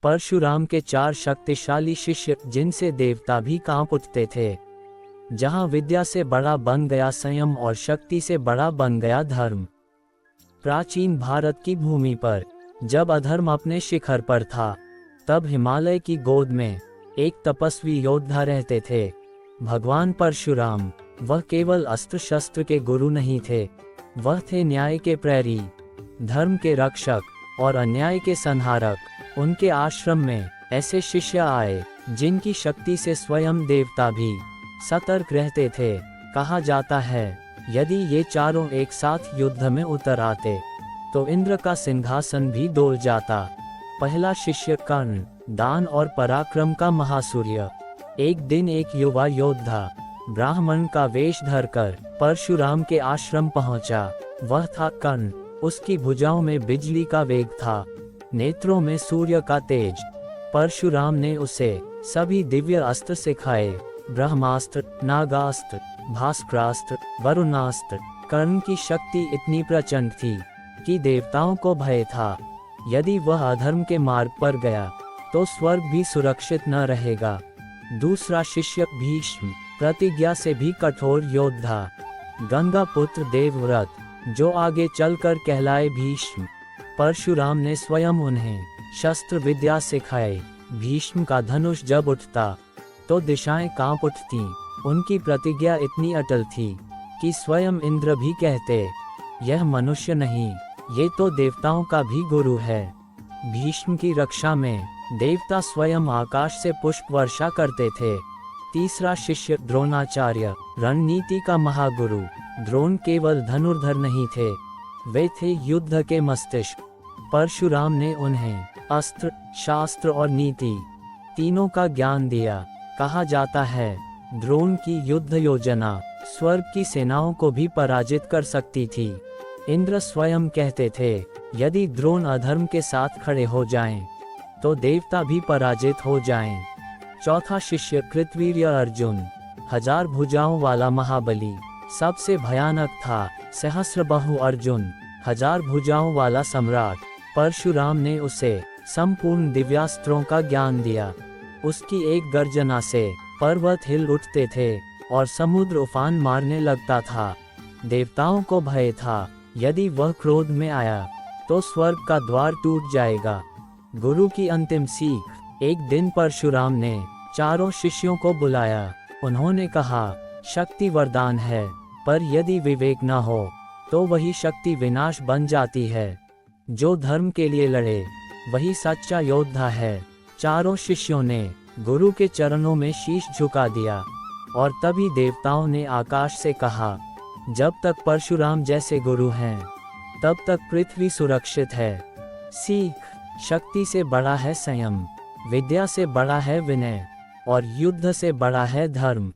परशुराम के 4 शक्तिशाली शिष्य, जिनसे देवता भी कांप उठते थे। जहां विद्या से बड़ा बन गया संयम और शक्ति से बड़ा बन गया धर्म। प्राचीन भारत की भूमि पर जब अधर्म अपने शिखर पर था, तब हिमालय की गोद में एक तपस्वी योद्धा रहते थे, भगवान परशुराम। वह केवल अस्त्र शस्त्र के गुरु नहीं थे, वह थे न्याय के प्रहरी, धर्म के रक्षक और अन्याय के संहारक। उनके आश्रम में ऐसे शिष्य आए जिनकी शक्ति से स्वयं देवता भी सतर्क रहते थे। कहा जाता है, यदि ये चारों एक साथ युद्ध में उतर आते तो इंद्र का सिंहासन भी डोल जाता। पहला शिष्य कर्ण, दान और पराक्रम का महासूर्य। एक दिन एक युवा योद्धा ब्राह्मण का वेश धरकर परशुराम के आश्रम पहुंचा। वह था कर्ण। उसकी भुजाओं में बिजली का वेग था, नेत्रों में सूर्य का तेज। परशुराम ने उसे सभी दिव्य अस्त्र सिखाए, ब्रह्मास्त्र, नागास्त्र, भास्करास्त्र, वरुणास्त्र। कर्ण की शक्ति इतनी प्रचंड थी कि देवताओं को भय था। यदि वह अधर्म के मार्ग पर गया तो स्वर्ग भी सुरक्षित न रहेगा। दूसरा शिष्य भीष्म, प्रतिज्ञा से भी कठोर योद्धा, गंगा पुत्र देवव्रत, जो आगे चलकर कहलाए भीष्म। परशुराम ने स्वयं उन्हें शस्त्र विद्या सिखाई। भीष्म का धनुष जब उठता तो दिशाएं कांप उठतीं। उनकी प्रतिज्ञा इतनी अटल थी कि स्वयं इंद्र भी कहते, यह मनुष्य नहीं, ये तो देवताओं का भी गुरु है। भीष्म की रक्षा में देवता स्वयं आकाश से पुष्प वर्षा करते थे। तीसरा शिष्य द्रोणाचार्य, रणनीति का महागुरु। द्रोण केवल धनुर्धर नहीं थे, वे थे युद्ध के मस्तिष्क। परशुराम ने उन्हें अस्त्र, शास्त्र और नीति तीनों का ज्ञान दिया। कहा जाता है, द्रोण की युद्ध योजना स्वर्ग की सेनाओं को भी पराजित कर सकती थी। इंद्र स्वयं कहते थे, यदि द्रोण अधर्म के साथ खड़े हो जाएं, तो देवता भी पराजित हो जाएं। चौथा शिष्य कृतवीर्य अर्जुन, 1000 भुजाओं वाला महाबली। सबसे भयानक था सहस्त्रबाहु अर्जुन, 1000 भुजाओं वाला सम्राट। परशुराम ने उसे संपूर्ण दिव्यास्त्रों का ज्ञान दिया। उसकी एक गर्जना से पर्वत हिल उठते थे और समुद्र उफान मारने लगता था। देवताओं को भय था, यदि वह क्रोध में आया तो स्वर्ग का द्वार टूट जाएगा। गुरु की अंतिम सीख। एक दिन परशुराम ने चारों शिष्यों को बुलाया। उन्होंने कहा, शक्ति वरदान है, पर यदि विवेक न हो तो वही शक्ति विनाश बन जाती है। जो धर्म के लिए लड़े वही सच्चा योद्धा है। चारों शिष्यों ने गुरु के चरणों में शीश झुका दिया और तभी देवताओं ने आकाश से कहा, जब तक परशुराम जैसे गुरु हैं, तब तक पृथ्वी सुरक्षित है। सीख, शक्ति से बड़ा है संयम, विद्या से बड़ा है विनय और युद्ध से बड़ा है धर्म।